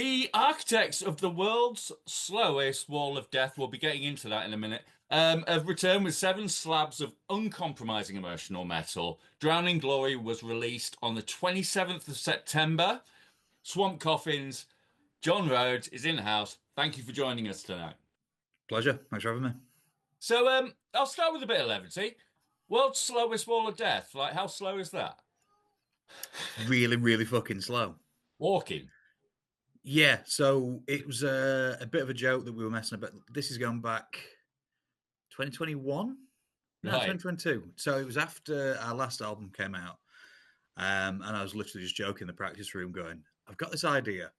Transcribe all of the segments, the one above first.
The architects of the world's slowest wall of death, we'll be getting into that in a minute, have returned with 7 slabs of uncompromising emotional metal. Drowning Glory was released on the 27th of September. Swamp Coffin's Jon Rhodes is in the house. Thank you for joining us tonight. Pleasure. Thanks for having me. So, I'll start with a bit of levity. World's slowest wall of death. Like, how slow is that? Really, really fucking slow. Walking. Yeah, so it was a bit of a joke that we were messing about. This is going back 2021? No, Right. 2022. So it was after our last album came out. And I was literally just joking in the practice room going, I've got this idea.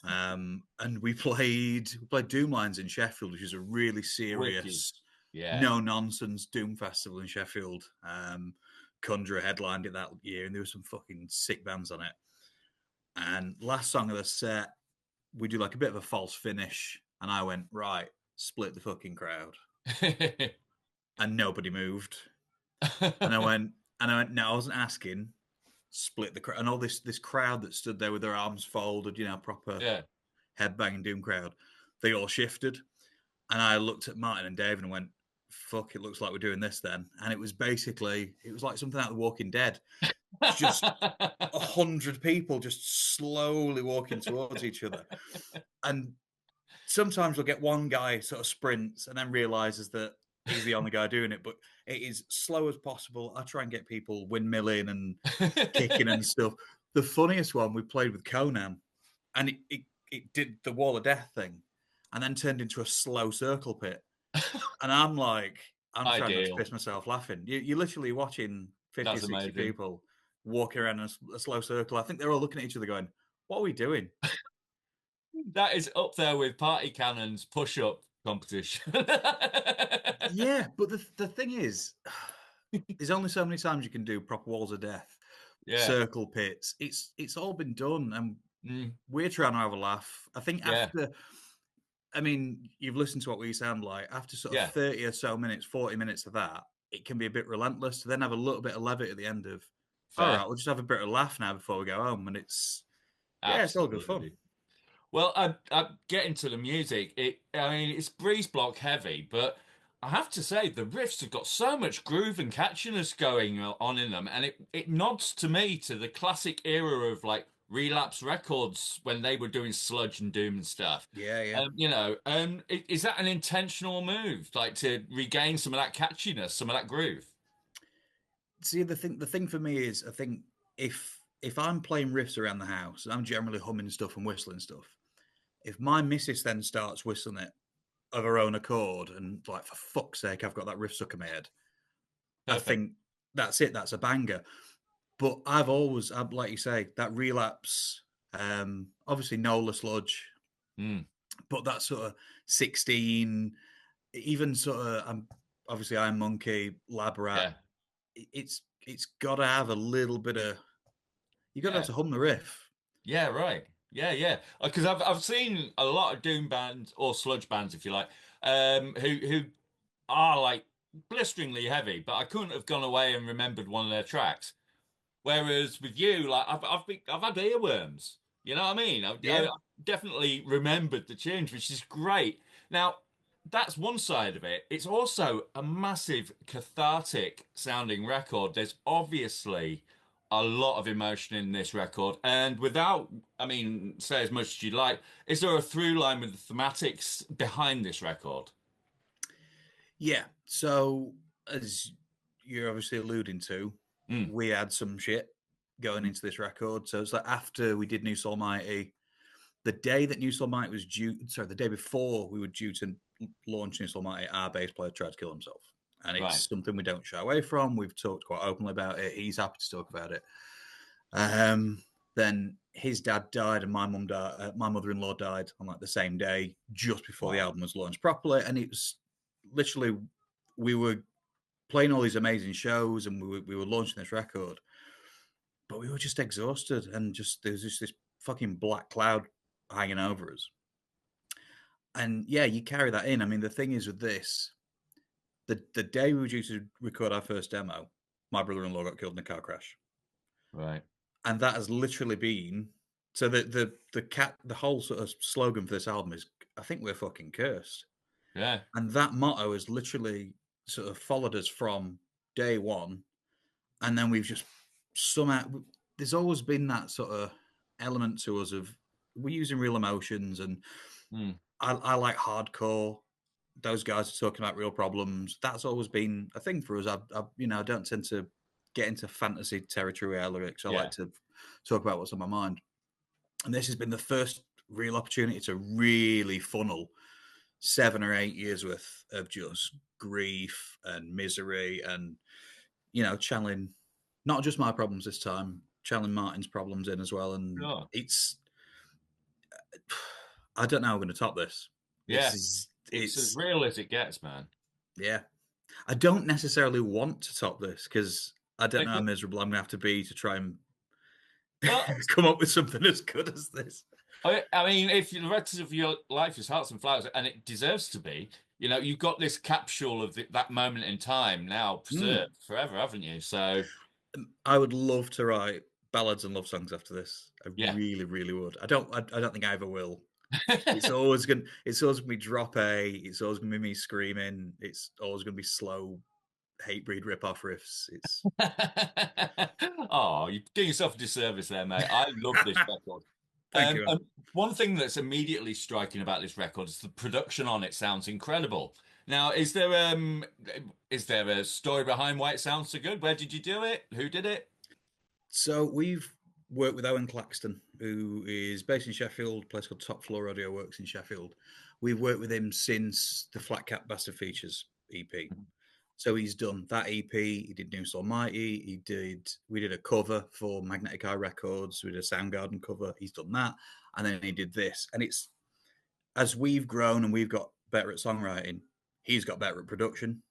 And we played Doom Lines in Sheffield, which is a really Wicked. serious, Yeah. no nonsense Doom festival in Sheffield. Conjurer headlined it that year, and there were some fucking sick bands on it. And last song of the set, we do like a bit of a false finish, and I went, right, split the fucking crowd. And nobody moved. And I went, no, I wasn't asking, split the crowd. And all this crowd that stood there with their arms folded, proper Yeah. headbanging Doom crowd, they all shifted. And I looked at Martin and Dave and went, fuck, it looks like we're doing this then. And it was like something out of The Walking Dead. Just 100 people just slowly walking towards each other. And sometimes we'll get one guy sort of sprints and then realizes that he's the only guy doing it, but it is slow as possible. I try and get people windmilling and kicking and stuff. The funniest one, we played with Conan, and it did the wall of death thing and then turned into a slow circle pit. And I'm trying not to piss myself laughing. You're literally watching 50 or 60 people walking around in a slow circle. I think they're all looking at each other going, what are we doing? That is up there with Party Cannon's push-up competition. Yeah, but the thing is, there's only so many times you can do proper walls of death, circle pits. It's all been done, and we're trying to have a laugh. I think you've listened to what we sound like. After sort of 30 or so minutes, 40 minutes of that, it can be a bit relentless. To then have a little bit of levity at the end of, all right, we'll just have a bit of laugh now before we go home, and it's all good fun. Well, I get into the music. It's breeze block heavy, but I have to say the riffs have got so much groove and catchiness going on in them, and it nods to me to the classic era of like Relapse Records when they were doing sludge and doom and stuff. Yeah. Is that an intentional move, like to regain some of that catchiness, some of that groove? See, the thing for me is, I think if I'm playing riffs around the house, I'm generally humming stuff and whistling stuff. If my missus then starts whistling it of her own accord and like, for fuck's sake, I've got that riff stuck in my head, I think that's it. That's a banger. But I've like you say, that Relapse, obviously Nola Sludge, but that sort of 16, even sort of, obviously I'm Monkey, Lab Rat. It's got to have a little bit of, you got to have to hum the riff. Yeah, right. Yeah. Because I've seen a lot of doom bands or sludge bands, if you like, who are like blisteringly heavy, but I couldn't have gone away and remembered one of their tracks. Whereas with you, like I've had earworms. You know what I mean? I definitely remembered the tunes, which is great. Now, that's one side of it. It's also a massive cathartic sounding record. There's obviously a lot of emotion in this record, and say as much as you like, is there a through line with the thematics behind this record? Yeah. So, as you're obviously alluding to, we had some shit going into this record. So it's like after we did New Soul Mighty, the day that New Soul Mighty was the day before we were due to launch New Soul Mighty, our bass player tried to kill himself. And it's something we don't shy away from. We've talked quite openly about it. He's happy to talk about it. Then his dad died and my mother-in-law died on like the same day, just before the album was launched properly. And it was literally, we were playing all these amazing shows and we were launching this record, but we were just exhausted, and there was just this fucking black cloud hanging over us. And yeah, you carry that in. I mean, the thing is with this, the day we were due to record our first demo, my brother-in-law got killed in a car crash. Right. And that has literally been So the whole sort of slogan for this album is, I think we're fucking cursed. Yeah. And that motto has literally sort of followed us from day one. And then we've just somehow, there's always been that sort of element to us of we're using real emotions. And Mm. I like hardcore. Those guys are talking about real problems. That's always been a thing for us. I don't tend to get into fantasy territory with our lyrics. I Yeah. like to talk about what's on my mind. And this has been the first real opportunity to really funnel 7 or 8 years worth of just grief and misery and, channeling not just my problems this time, channeling Martin's problems in as well. And Sure. I don't know how I'm going to top this. Yeah. It's as It's, real as it gets, man. yeah. I don't necessarily want to top this because I don't It- know how miserable I'm going to have to be to try and well, come up with something as good as this. I mean, if the rest of your life is hearts and flowers, and it deserves to be, you've got this capsule of that moment in time now Mm. preserved forever, haven't you? So, I would love to write ballads and love songs after this. I yeah. really, really would. I don't think I ever will. It's always gonna be drop A. It's always gonna be me screaming. It's always gonna be slow hate breed rip off riffs. It's Oh, you're doing yourself a disservice there, mate. I love this record. thank you. And one thing that's immediately striking about this record is the production on it sounds incredible. Now, is there a story behind why it sounds so good? Where did you do it? Who did it? So we've worked with Owen Claxton, who is based in Sheffield, a place called Top Floor Audio Works in Sheffield. We've worked with him since the Flat Cap Bastard Features EP. So he's done that EP. He did New Soul Mighty. We did a cover for Magnetic Eye Records. We did a Soundgarden cover. He's done that, and then he did this. And it's as we've grown and we've got better at songwriting, he's got better at production.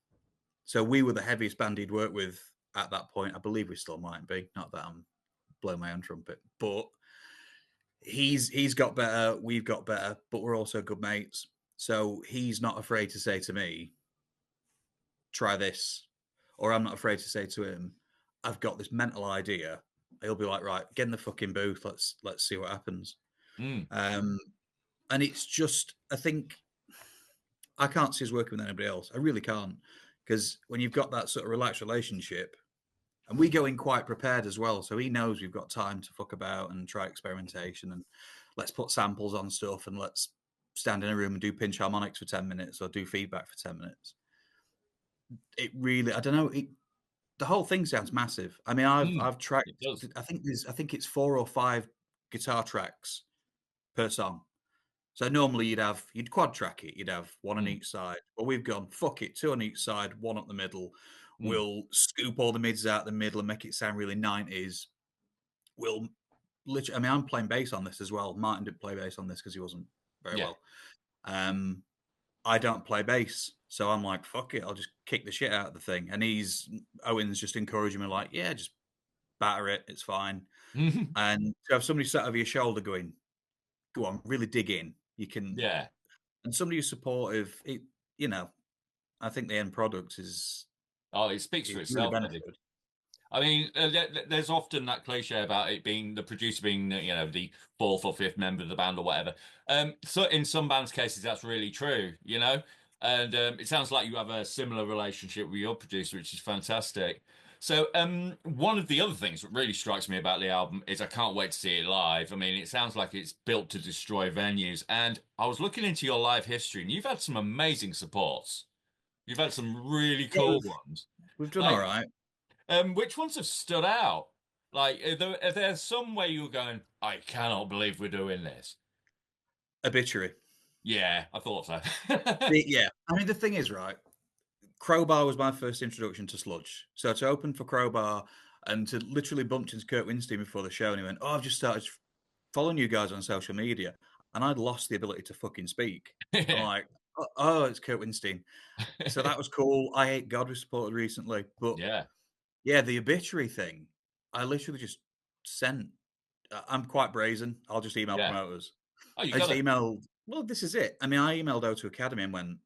So we were the heaviest band he'd worked with at that point. I believe we still might be. Not that I'm blowing my own trumpet, but he's got better. We've got better, but we're also good mates. So he's not afraid to say to me, try this, or I'm not afraid to say to him, I've got this mental idea. He'll be like, right, get in the fucking booth. Let's see what happens. Mm, Um, and it's just, I think I can't see us working with anybody else. I really can't, because when you've got that sort of relaxed relationship, and we go in quite prepared as well, so he knows we've got time to fuck about and try experimentation, and let's put samples on stuff, and let's stand in a room and do pinch harmonics for 10 minutes or do feedback for 10 minutes. It really, I don't know. The whole thing sounds massive. I mean, I've tracked. it does. I think it's 4 or 5 guitar tracks per song. So normally you'd quad track it. You'd have one on Mm, each side. But we've gone fuck it, 2 on each side, one up the middle. mm, We'll scoop all the mids out the middle and make it sound really 90s. We'll literally. I mean, I'm playing bass on this as well. Martin didn't play bass on this because he wasn't very yeah. well. Um, I don't play bass. So I'm like, fuck it, I'll just kick the shit out of the thing. And Owen's just encouraging me, like, yeah, just batter it, it's fine. And to have somebody sat over your shoulder going, go on, really dig in. You can, Yeah. and somebody who's supportive, you know, I think the end product Oh, it speaks for is really itself, doesn't it? benefited. I mean, there's often that cliche about it being the producer being, the fourth or fifth member of the band or whatever. So in some bands' cases, that's really true. And it sounds like you have a similar relationship with your producer, which is fantastic. So one of the other things that really strikes me about the album is I can't wait to see it live. I mean, it sounds like it's built to destroy venues. And I was looking into your live history, and you've had some amazing supports. You've had some really Yeah, cool ones. we've done all Like, right. which ones have stood out? Like, are there some way you're going, I cannot believe we're doing this? Obituary. Yeah, I thought so. Yeah. I mean, the thing is, right, Crowbar was my first introduction to sludge. So to open for Crowbar and to literally bump into Kurt Winstein before the show, and he went, "Oh, I've just started following you guys on social media," and I'd lost the ability to fucking speak. I'm Yeah. like, "Oh, it's Kurt Winstein." So that was cool. I Hate God was supported recently, but Yeah. yeah, the obituary thing, I literally just sent. I'm quite brazen. I'll just email Yeah. promoters. Oh, you I got just it. emailed. Well, this is it. I mean, I emailed O2 Academy and went,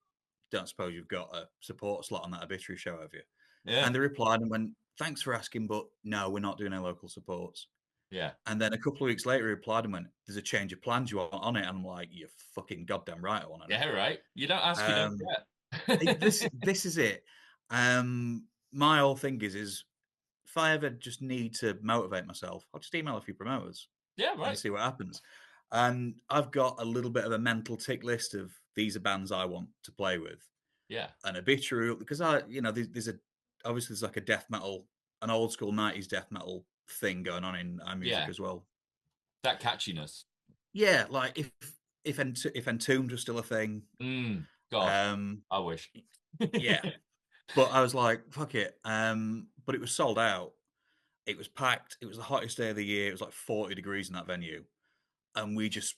"Don't suppose you've got a support slot on that obituary show, have you?" Yeah. And they replied and went, "Thanks for asking, but no, we're not doing any local supports." Yeah. And then a couple of weeks later, he replied and went, "There's a change of plans you want on it." And I'm like, "You're fucking goddamn right, I want on it." Yeah, right. You don't ask, you don't This get. this is it. My whole thing is if I ever just need to motivate myself, I'll just email a few promoters Yeah, and right. see what happens. And I've got a little bit of a mental tick list of these are bands I want to play with. Yeah. An obituary because there's like a death metal, an old school 90s death metal thing going on in our music Yeah. as well. That catchiness. Yeah, like if Entombed was still a thing, God, um, I wish. yeah. But I was like, fuck it. But it was sold out. It was packed. It was the hottest day of the year. It was like 40 degrees in that venue, and we just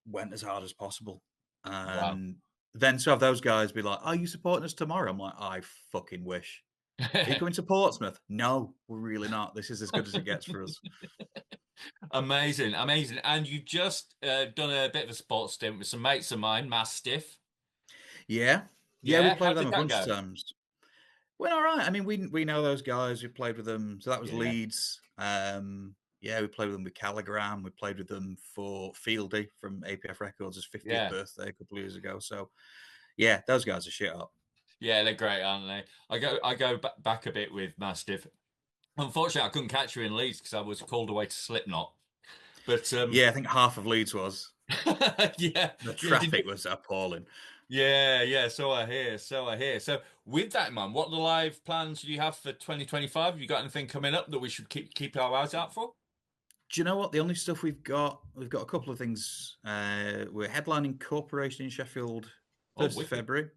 went as hard as possible. Wow. And then to have those guys be like, "Are you supporting us tomorrow?" I'm like, I fucking wish. Are you coming to Portsmouth? No, we're really not. This is as good as it gets for us. Amazing, amazing. And you've just done a bit of a sports stint with some mates of mine, Mastiff. Yeah, yeah, we Yeah, played how with them did a that bunch of go? times. Went all right. I mean, we know those guys. We played with them. So that was Yeah, Leeds. Yeah, we played with them with Caligram. We played with them for Fieldy from APF Records' 50th yeah, birthday a couple of years ago. So yeah, those guys are shit up. yeah. They're great, aren't they? I go back a bit with Mastiff. Unfortunately, I couldn't catch you in Leeds because I was called away to Slipknot. But Yeah, I think half of Leeds was. yeah, The yeah. traffic was appalling. Yeah, yeah. So I hear. So I hear. So with that in mind, what are the live plans do you have for 2025? Have you got anything coming up that we should keep our eyes out for? Do you know what? The only stuff we've got a couple of things. We're headlining Corporation in Sheffield, Oh, 1st of wicked. February.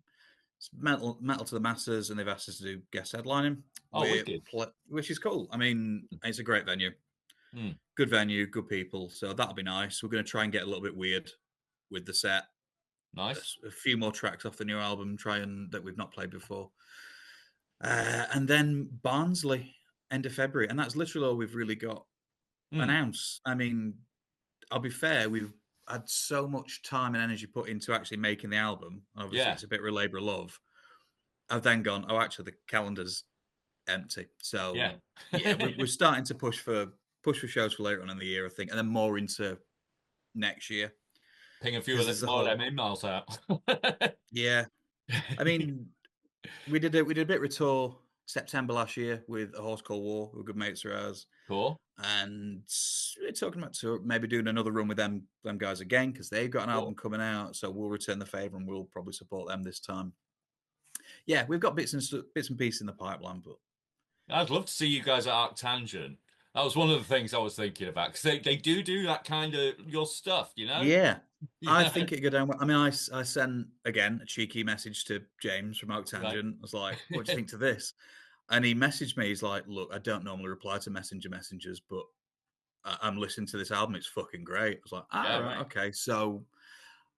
It's metal to the masses, and they've asked us to do guest headlining. Oh, wicked. Which is cool. I mean, it's a great venue, Hmm. good venue, good people. So that'll be nice. We're going to try and get a little bit weird with the set. Nice. A few more tracks off the new album, that we've not played before. And then Barnsley, end of February, and that's literally all we've really got Hmm. announced. I mean, I'll be fair, we've had so much time and energy put into actually making the album. Obviously, Yeah. it's a bit of a labour of love. I've then gone, oh, actually, the calendar's empty. Yeah. So yeah, we're starting to push for shows for later on in the year, I think, and then more into next year Ping a few because of there's a more of whole them emails out. yeah. I mean, we did a bit of a tour September last year with A Horse Called War, who were good mates of ours, Cool. and we're talking about maybe doing another run with them guys again because they've got an album Cool. coming out, so we'll return the favor and we'll probably support them this time. Yeah, we've got bits and pieces in the pipeline, but I'd love to see you guys at Arctangent. That was one of the things I was thinking about because they do that kind of your stuff, you know? yeah, I Yeah. think it could go down well. I mean, I sent again a cheeky message to James from Out Right. Tangent. I was like, "What do you think to this?" And he messaged me. He's like, "Look, I don't normally reply to messengers, but I'm listening to this album. It's fucking great." I was like, Yeah, "All right, right. okay." So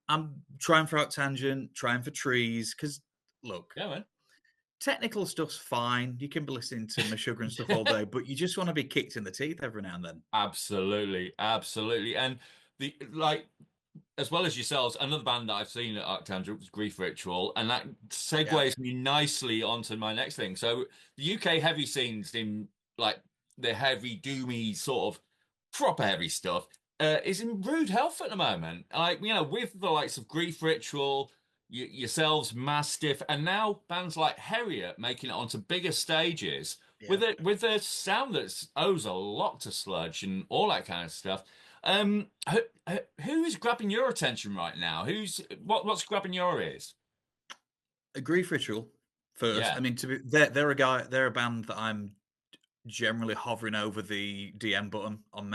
I'm trying for Out Tangent, trying for Trees, because look, Yeah, man. technical stuff's fine. You can be listening to my sugar and stuff all day, but you just want to be kicked in the teeth every now and then. Absolutely, absolutely. And the like as well as yourselves, another band that I've seen at Arctangent was Grief Ritual, and that Yeah, segues me nicely onto my next thing. So the UK heavy scenes in like the heavy, doomy sort of proper heavy stuff is in rude health at the moment. Like with the likes of Grief Ritual, yourselves, Mastiff, and now bands like Harriet making it onto bigger stages yeah. with a sound that owes a lot to sludge and all that kind of stuff. Who's grabbing your attention right now? What's grabbing your ears? A Grief Ritual first. Yeah. I mean, they're a band that I'm generally hovering over the DM button on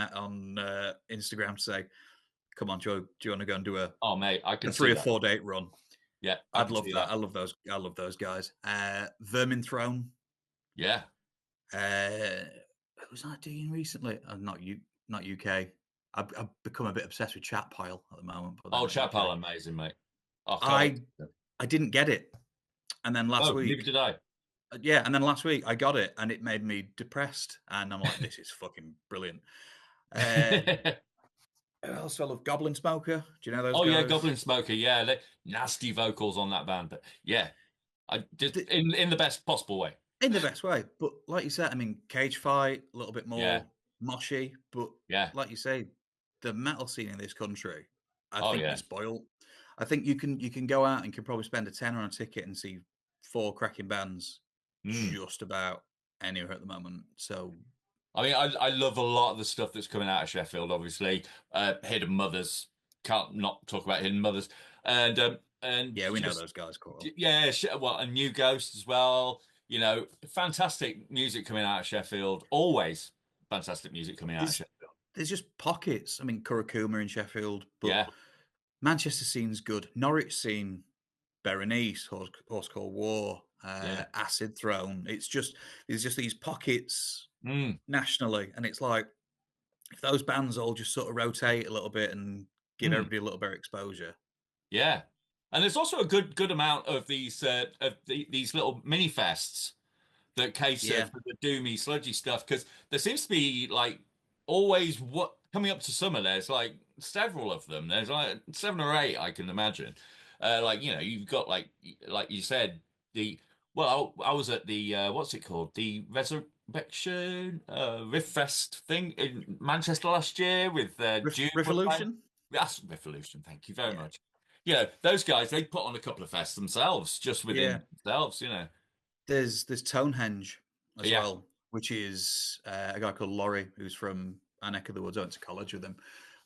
Instagram to say, "Come on, Joe, do you want to go and do Oh, mate, I a can see three or that. 4 date run?" Yeah, I I'd can love see that. that. I love those guys. Vermin Throne. Yeah. Who was I doing recently? Not UK. I've become a bit obsessed with Chat Pile at the moment, but they're Oh, not UK. Chapel, amazing, mate. Oh, I can't wait. I I didn't get it, and then last Oh, neither week, did I. yeah, and then last week I got it, and it made me depressed, and I'm like, this is fucking brilliant. Uh, who else I love? Goblin Smoker. Do you know those Oh yeah, guys? Goblin Smoker. Yeah, nasty vocals on that band, but yeah, I did The- in the best possible way. in the best way, but like you said, I mean, Cage Fight a little bit Yeah, more. moshy, but Yeah. like you say, the metal scene in this country, I Oh think yeah. we're spoiled. I think you can go out and can probably spend a tenner on a ticket and see 4 cracking bands Mm. just about anywhere at the moment. So I mean, I love a lot of the stuff that's coming out of Sheffield. Obviously, Hidden Mothers, can't not talk about Hidden Mothers, and yeah, we know just those guys quite well. yeah, well, a New Ghost as well. You know, fantastic music coming out of Sheffield. Always fantastic music coming out of There's Sheffield. there's just pockets. I mean, Kurakuma in Sheffield, but Yeah, Manchester scene's good. Norwich scene, Berenice, Horse Called War, yeah. Acid Throne. There's just these pockets Mm, nationally, and it's like if those bands all just sort of rotate a little bit and give mm. everybody a little bit of exposure. Yeah, and there's also a good amount of these little mini fests that cater Yeah, for the doomy, sludgy stuff because there seems to be like always what coming up to summer. There's like several of them. There's like 7 or 8, I can imagine. Like you've got like you said the I was at the what's it called, the Resurrection Riff Fest thing in Manchester last year with June. Revolution. That's Revolution. Thank you very Yeah, much. Those guys, they put on a couple of fests themselves, just yeah. within themselves, you know. There's Tonehenge as Yeah. well, which is a guy called Laurie who's from our neck of the woods. I went to college with him,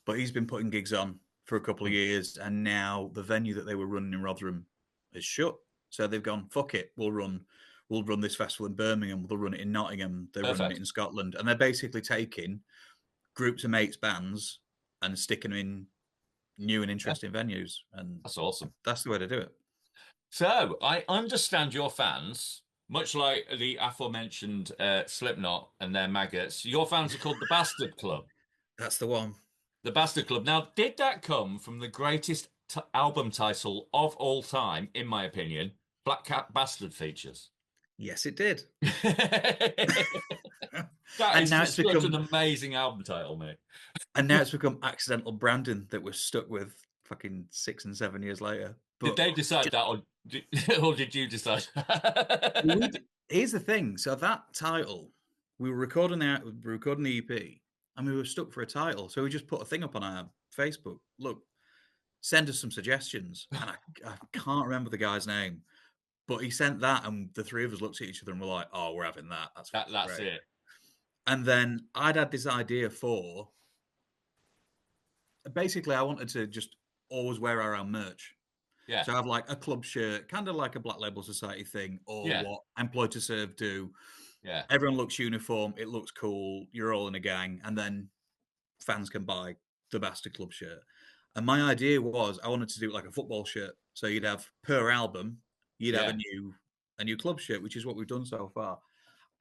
but he's been putting gigs on for a couple of Mm. years, and now the venue that they were running in Rotherham is shut. So they've gone, fuck it, we'll run this festival in Birmingham, they'll run it in Nottingham, they're running it Perfect. in Scotland, and they're basically taking groups of mates bands and sticking them in new and Yeah, interesting venues, and that's awesome. that's the way to do it. So I understand your fans, much like the aforementioned Slipknot and their maggots, your fans are called the Bastard Club. That's the one. The Bastard Club. Now, did that come from the greatest album title of all time, in my opinion, Black Cat Bastard Features? Yes, it did. That and is now just it's such an become amazing album title, mate. and now it's become accidental branding that we're stuck with fucking 6 and 7 years later. Did But they decide that, or did, or did you decide? here's the thing: so that title, we were recording the EP, and we were stuck for a title. So we just put a thing up on our Facebook. Look, send us some suggestions, and I can't remember the guy's name, but he sent that, and the three of us looked at each other and were like, "Oh, we're having that. That's fucking That's great." it. And then I'd had this idea for basically I wanted to just always wear our own merch. Yeah, So I have like a club shirt, kind of like a Black Label Society thing, or yeah, what Employed to Serve do. yeah. Everyone looks uniform, it looks cool, you're all in a gang, and then fans can buy the Bastard Club shirt. And my idea was I wanted to do like a football shirt. So you'd have per album, you'd have Yeah, a new club shirt, which is what we've done so far.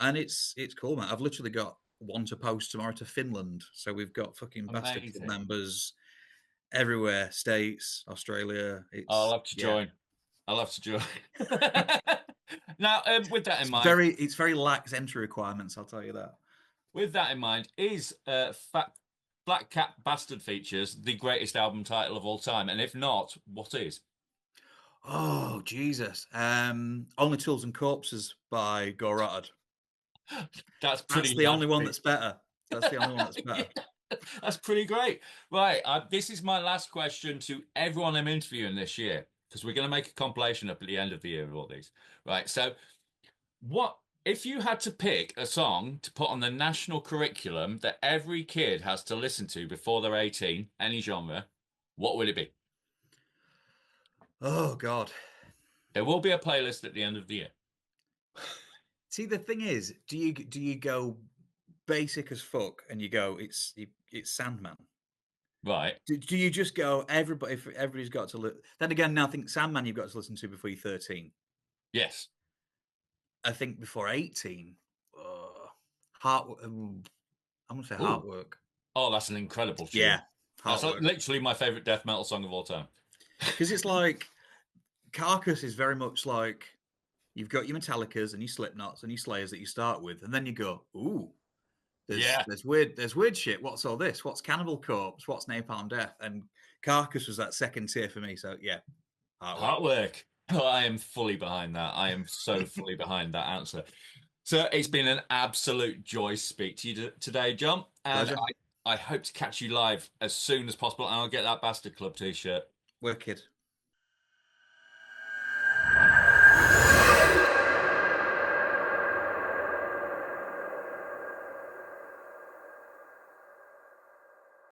And it's cool, man. I've literally got one to post tomorrow to Finland. So we've got fucking Bastard Club amazing. members everywhere, States, Australia. I'll It's have to yeah. join. I'll have to join. Now, with that in mind, It's very lax entry requirements, I'll tell you that. is Black Cat Bastard Features the greatest album title of all time? And if not, what is? Oh Jesus. Only Tools and Corpses by Gorod. That's That's pretty the only one nasty. that's better. That's the only one that's better. That's pretty great. Right, this is my last question to everyone I'm interviewing this year because we're going to make a compilation up at the end of the year of all these. Right, so what if you had to pick a song to put on the national curriculum that every kid has to listen to before they're 18, any genre, what would it be? Oh God. There will be a playlist at the end of the year. See, the thing is, do you go basic as fuck and you go it's Sandman? Right. Do you just go if everybody's got to look? Then again, now I think Sandman you've got to listen to before you're 13. Yes. I think before 18. Heart. I'm gonna say Ooh. Heartwork. Oh, that's an incredible Yeah, tune. That's Heartwork. literally my favorite death metal song of all time. Because it's like Carcass is very much like you've got your Metallicas and your Slipknots and your Slayers that you start with, and then you go, ooh, Yeah. there's weird shit. What's all this? What's Cannibal Corpse? What's Napalm Death? And Carcass was that second tier for me. So yeah, Heartwork. Artwork. Oh, I am fully behind that. I am so fully behind that answer. So it's been an absolute joy to speak to you today, John. And Pleasure. I hope to catch you live as soon as possible, and I'll get that Bastard Club t-shirt. Wicked.